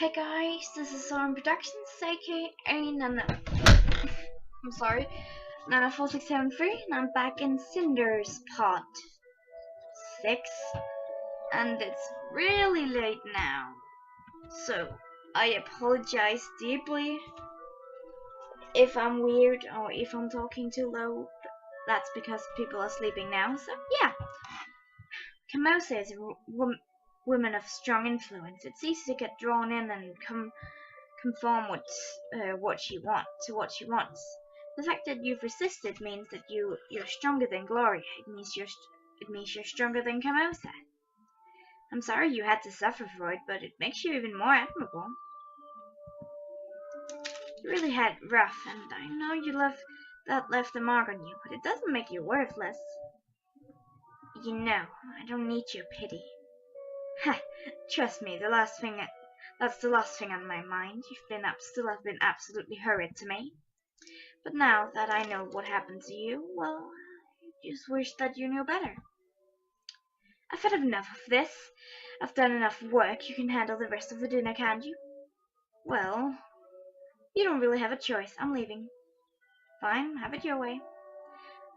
Hey guys, this is Soren Productions, aka Nana. I'm sorry, Nana4673, and I'm back in Cinders Part 6, and it's really late now, so I apologize deeply if I'm weird or if I'm talking too low. That's because people are sleeping now, so yeah. Kamosa is a woman of strong influence. It's easy to get drawn in and conform with what she wants. The fact that you've resisted means that you're stronger than Gloria. It means you're stronger than Kamosa. I'm sorry you had to suffer for it, but it makes you even more admirable. You really had it rough, and I know that left a mark on you, but it doesn't make you worthless. You know, I don't need your pity. Ha! Trust me, that's the last thing on my mind. Still have been absolutely horrid to me. But now that I know what happened to you, well, I just wish that you knew better. I've had enough of this. I've done enough work. You can handle the rest of the dinner, can't you? Well, you don't really have a choice. I'm leaving. Fine, have it your way.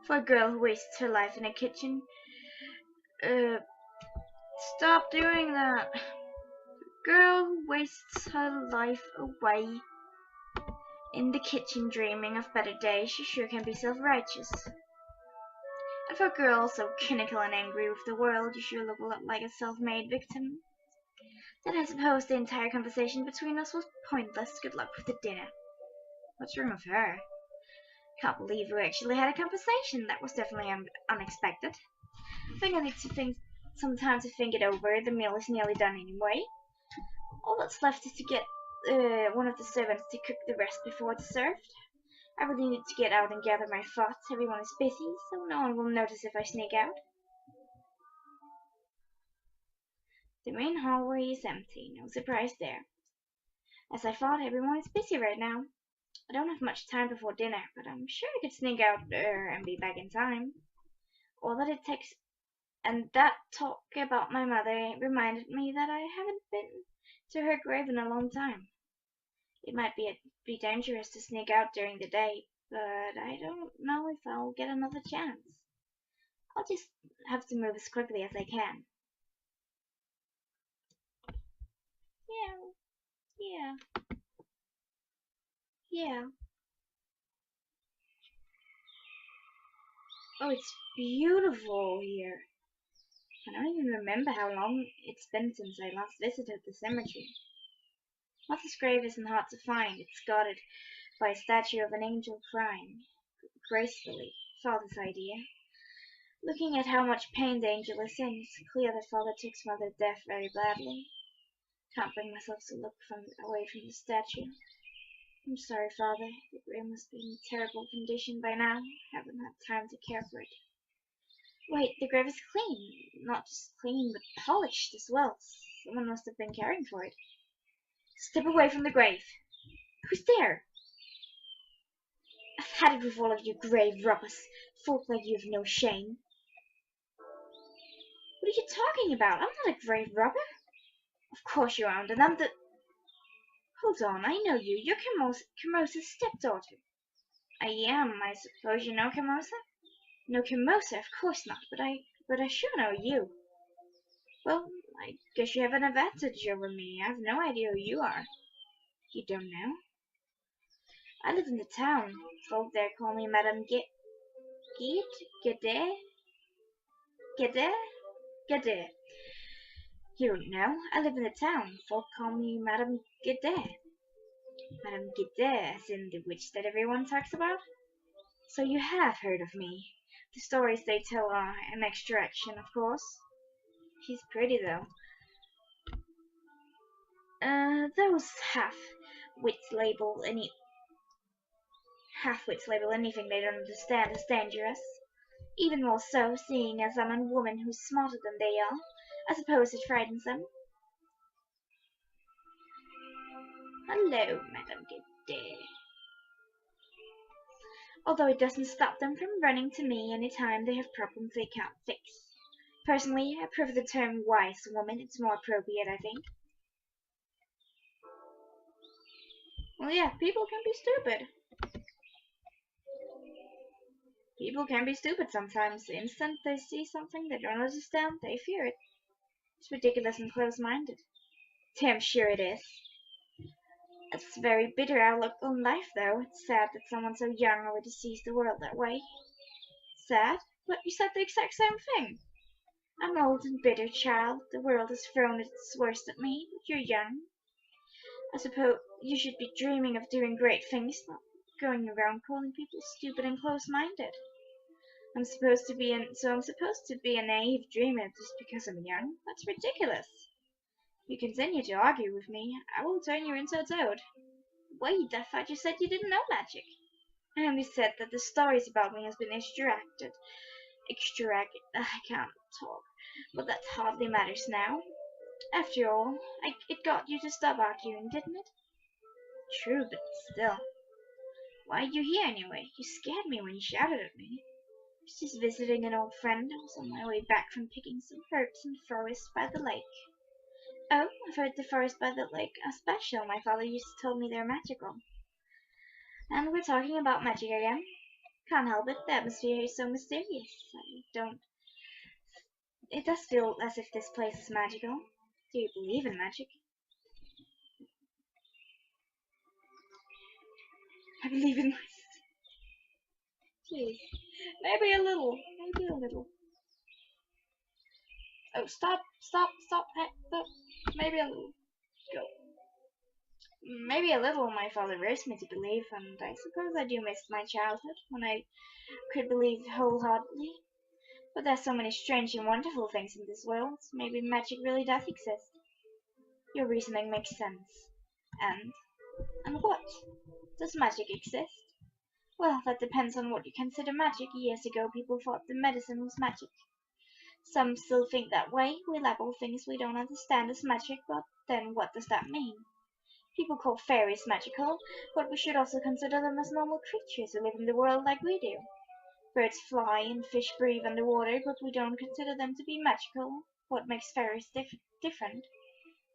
For a girl who wastes her life in a kitchen, stop doing that. Girl who wastes her life away in the kitchen dreaming of better days, she sure can be self-righteous. And for a girl so cynical and angry with the world, you sure look a lot like a self-made victim. Then I suppose the entire conversation between us was pointless. Good luck with the dinner. What's wrong with her? Can't believe we actually had a conversation. That was definitely unexpected. I think I need some time to think it over. The meal is nearly done anyway. All that's left is to get one of the servants to cook the rest before it's served. I really need to get out and gather my thoughts. Everyone is busy, so no one will notice if I sneak out. The main hallway is empty. No surprise there. As I thought, everyone is busy right now. I don't have much time before dinner, but I'm sure I could sneak out and be back in time. All that it takes. And that talk about my mother reminded me that I haven't been to her grave in a long time. It might be dangerous to sneak out during the day, but I don't know if I'll get another chance. I'll just have to move as quickly as I can. Yeah. Oh, it's beautiful here. I don't even remember how long it's been since I last visited the cemetery. Mother's grave isn't hard to find. It's guarded by a statue of an angel crying gracefully. Father's idea. Looking at how much pain the angel is in, it's clear that Father took Mother's death very badly. Can't bring myself to look away from the statue. I'm sorry, Father. The grave must be in terrible condition by now. Haven't had time to care for it. Wait, the grave is clean. Not just clean, but polished as well. Someone must have been caring for it. Step away from the grave. Who's there? I've had it with all of you grave robbers. Folk like you have no shame. What are you talking about? I'm not a grave robber. Of course you aren't, and I'm the... Hold on, I know you. You're Kamosa's stepdaughter. I am. I suppose you know Kamosa? No, Kamosa, of course not, but I sure know you. Well, I guess you have an advantage over me. I have no idea who you are. You don't know? I live in the town. Folk there call me Madame Gede. You don't know? I live in the town. Folk call me Madame Gede. Madame Gede, as in the witch that everyone talks about? So you have heard of me. The stories they tell are an extraction, of course. She's pretty, though. Those half-wits label anything they don't understand as dangerous. Even more so, seeing as I'm a woman who's smarter than they are. I suppose it frightens them. Hello, Madame Gede. Although it doesn't stop them from running to me any time they have problems they can't fix. Personally, I prefer the term wise woman. It's more appropriate, I think. Well, yeah, people can be stupid. People can be stupid sometimes. The instant they see something they don't understand, they fear it. It's ridiculous and close-minded. Damn sure it is. It's a very bitter outlook on life, though. It's sad that someone so young already sees the world that way. Sad? But you said the exact same thing. I'm old and bitter, child. The world has thrown its worst at me, but you're young. I suppose you should be dreaming of doing great things, not going around calling people stupid and close-minded. I'm supposed to be a naive dreamer just because I'm young? That's ridiculous. If you continue to argue with me, I will turn you into a toad. Wait, I thought you said you didn't know magic. I only said that the stories about me has been I can't talk. But that hardly matters now. After all, it got you to stop arguing, didn't it? True, but still. Why are you here anyway? You scared me when you shouted at me. I was just visiting an old friend. I was on my way back from picking some herbs in the forest by the lake. Oh, I've heard the forest by the lake are special. My father used to tell me they're magical. And we're talking about magic again. Can't help it, the atmosphere is so mysterious. It does feel as if this place is magical. Do you believe in magic? I believe in Jeez. Maybe a little. Maybe a little. Oh, stop. Hey, stop. Maybe a little. Go. Maybe a little, my father raised me to believe, and I suppose I do miss my childhood, when I could believe wholeheartedly. But there's so many strange and wonderful things in this world. Maybe magic really does exist. Your reasoning makes sense. And? And what? Does magic exist? Well, that depends on what you consider magic. Years ago, people thought the medicine was magic. Some still think that way. We label things we don't understand as magic, but then what does that mean? People call fairies magical, but we should also consider them as normal creatures who live in the world like we do. Birds fly and fish breathe underwater, but we don't consider them to be magical. What makes fairies different?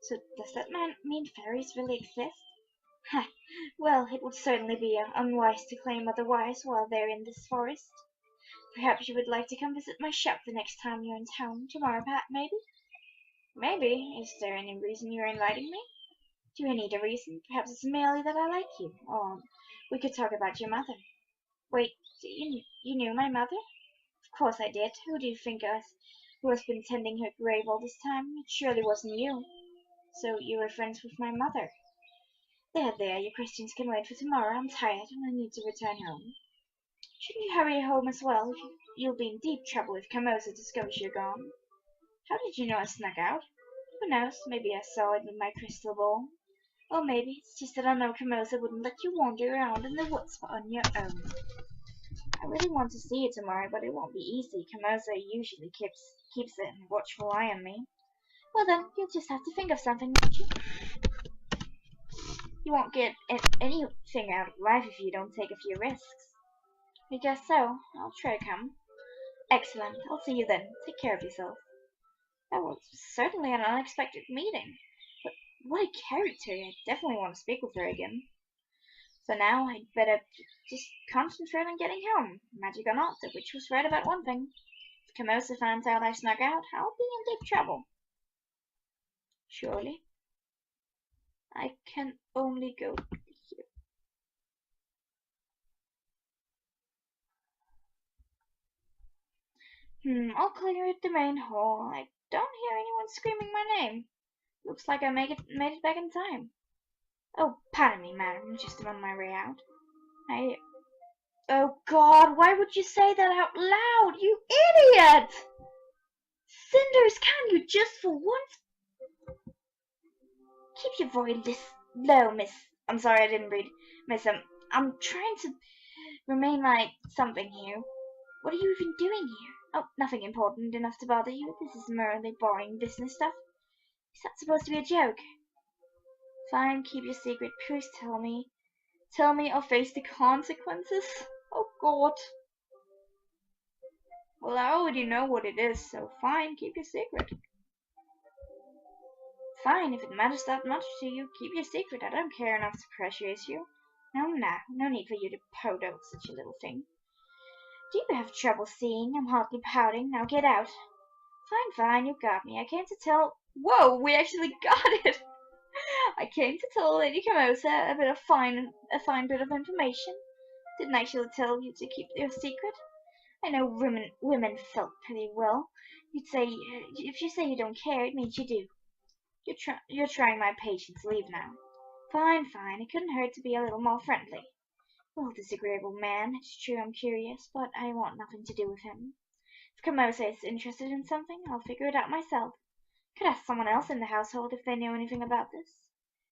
So does that mean fairies really exist? Ha! Well, it would certainly be unwise to claim otherwise while they're in this forest. Perhaps you would like to come visit my shop the next time you're in town. Tomorrow, maybe? Maybe. Is there any reason you're inviting me? Do you need a reason? Perhaps it's merely that I like you. Or we could talk about your mother. Wait, you knew my mother? Of course I did. Who do you think who has been tending her grave all this time? It surely wasn't you. So you were friends with my mother. There, your questions can wait for tomorrow. I'm tired and I need to return home. Shouldn't you hurry home as well? You'll be in deep trouble if Camosa discovers you're gone. How did you know I snuck out? Who knows? Maybe I saw it with my crystal ball. Or maybe it's just that I know Camosa wouldn't let you wander around in the woods on your own. I really want to see you tomorrow, but it won't be easy. Camosa usually keeps a watchful eye on me. Well then, you'll just have to think of something, won't you? You won't get anything out of life if you don't take a few risks. I guess so. I'll try to come. Excellent. I'll see you then. Take care of yourself. That was certainly an unexpected meeting. But what a character. I definitely want to speak with her again. So now I'd better just concentrate on getting home. Magic or not, the witch was right about one thing. If Camosa finds out I snuck out, I'll be in deep trouble. Surely. I can only go here. I'll clear at the main hall. I don't hear anyone screaming my name. Looks like I made it back in time. Oh, pardon me, madam. I'm just on my way out. Oh God, why would you say that out loud, you idiot? Cinders, can you just for once keep your voice low, miss? I'm sorry, I didn't read, miss. I'm trying to remain like something here. What are you even doing here? Oh, nothing important enough to bother you. This is merely boring business stuff. Is that supposed to be a joke? Fine, keep your secret. Please tell me. Tell me or face the consequences. Oh God. Well, I already know what it is, so fine, keep your secret. Fine, if it matters that much to you, keep your secret. I don't care enough to pressurize you. No need for you to pout out such a little thing. Do you have trouble seeing? I'm hardly pouting. Now get out. Fine, you got me. I came to tell... Whoa, we actually got it! I came to tell Lady Camosa a fine bit of information. Didn't actually tell you to keep your secret. I know women felt pretty well. If you say you don't care, it means you do. You're trying my patience. Leave now. Fine. It couldn't hurt to be a little more friendly. Well, disagreeable man. It's true I'm curious, but I want nothing to do with him. If Camosa is interested in something, I'll figure it out myself. Could ask someone else in the household if they knew anything about this.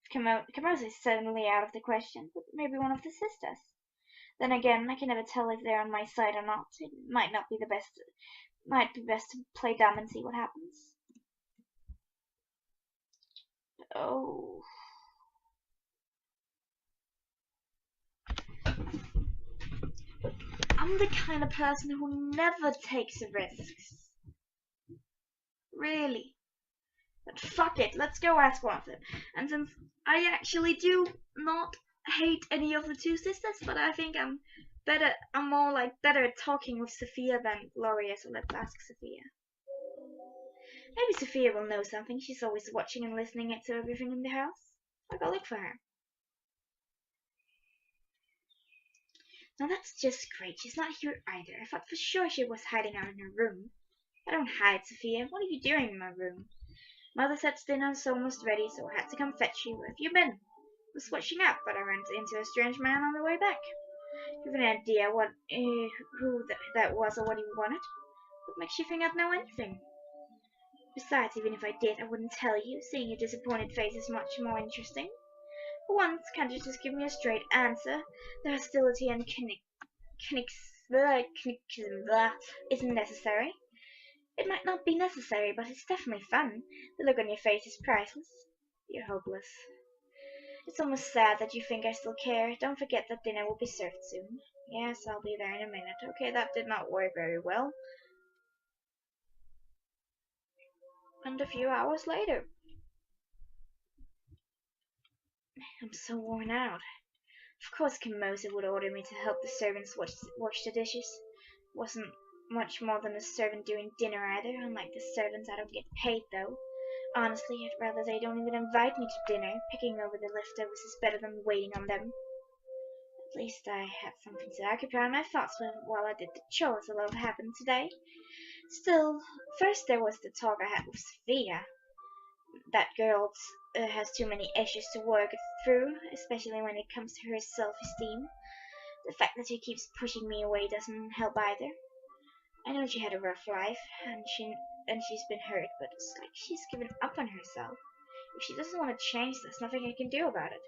If Camosa is certainly out of the question, but maybe one of the sisters. Then again, I can never tell if they're on my side or not. It might be best to play dumb and see what happens. Oh. I'm the kind of person who never takes risks. Really. But fuck it, let's go ask one of them. And since I actually do not hate any of the two sisters, but I think I'm better at talking with Sophia than Gloria, so let's ask Sophia. Maybe Sophia will know something. She's always watching and listening to everything in the house. I'll go look for her. Now that's just great. She's not here either. I thought for sure she was hiding out in her room. I don't hide, Sophia. What are you doing in my room? Mother said dinner was almost ready, so I had to come fetch you. Where have you been? I was washing up, but I ran into a strange man on the way back. You have an idea who that was or what he wanted? What makes you think I'd know anything? Besides, even if I did, I wouldn't tell you. Seeing your disappointed face is much more interesting. For once, can't you just give me a straight answer? The hostility and isn't necessary. It might not be necessary, but it's definitely fun. The look on your face is priceless. You're hopeless. It's almost sad that you think I still care. Don't forget that dinner will be served soon. Yes, I'll be there in a minute. Okay, that did not work very well. And a few hours later. I'm so worn out. Of course Camosa would order me to help the servants wash the dishes. Wasn't much more than a servant doing dinner either. Unlike the servants, I don't get paid though. Honestly, I'd rather they don't even invite me to dinner. Picking over the leftovers is better than waiting on them. At least I had something to occupy my thoughts with while I did the chores. A lot happened today. Still, first there was the talk I had with Sophia. That girl has too many issues to work through, especially when it comes to her self-esteem. The fact that she keeps pushing me away doesn't help either. I know she had a rough life, and she's been hurt, but it's like she's given up on herself. If she doesn't want to change, there's nothing I can do about it.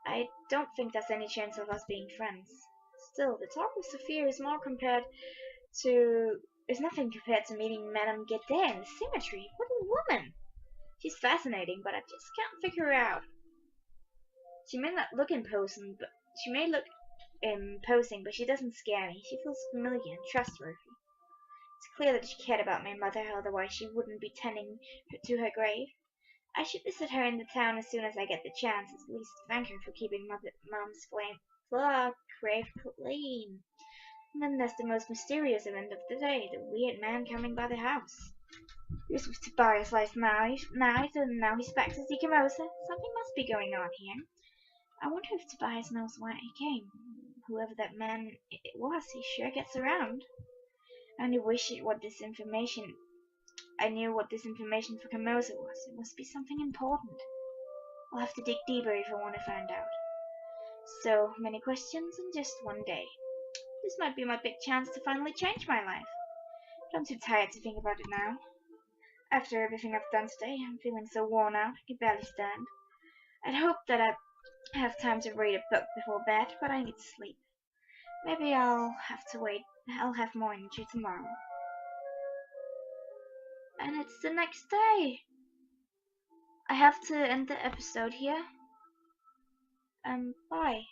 I don't think there's any chance of us being friends. Still, the talk with Sophia is nothing compared to meeting Madame Guedet in the cemetery. What a woman! She's fascinating, but I just can't figure her out. She may look imposing, but she doesn't scare me. She feels familiar and trustworthy. It's clear that she cared about my mother, otherwise she wouldn't be tending to her grave. I should visit her in the town as soon as I get the chance, at least thank her for keeping Mom's grave clean. And then there's the most mysterious event of the day, the weird man coming by the house. He was with Tobias last night, and now he's back to see Camosa. Something must be going on here. I wonder if Tobias knows why he came. Whoever that man was, he sure gets around. I only wish I knew what this information for Camosa was. It must be something important. I'll have to dig deeper if I want to find out. So many questions in just one day. This might be my big chance to finally change my life. But I'm too tired to think about it now. After everything I've done today, I'm feeling so worn out, I can barely stand. I'd hoped that I'd have time to read a book before bed, but I need to sleep. Maybe I'll have to wait. I'll have more energy tomorrow. And it's the next day. I have to end the episode here. Bye.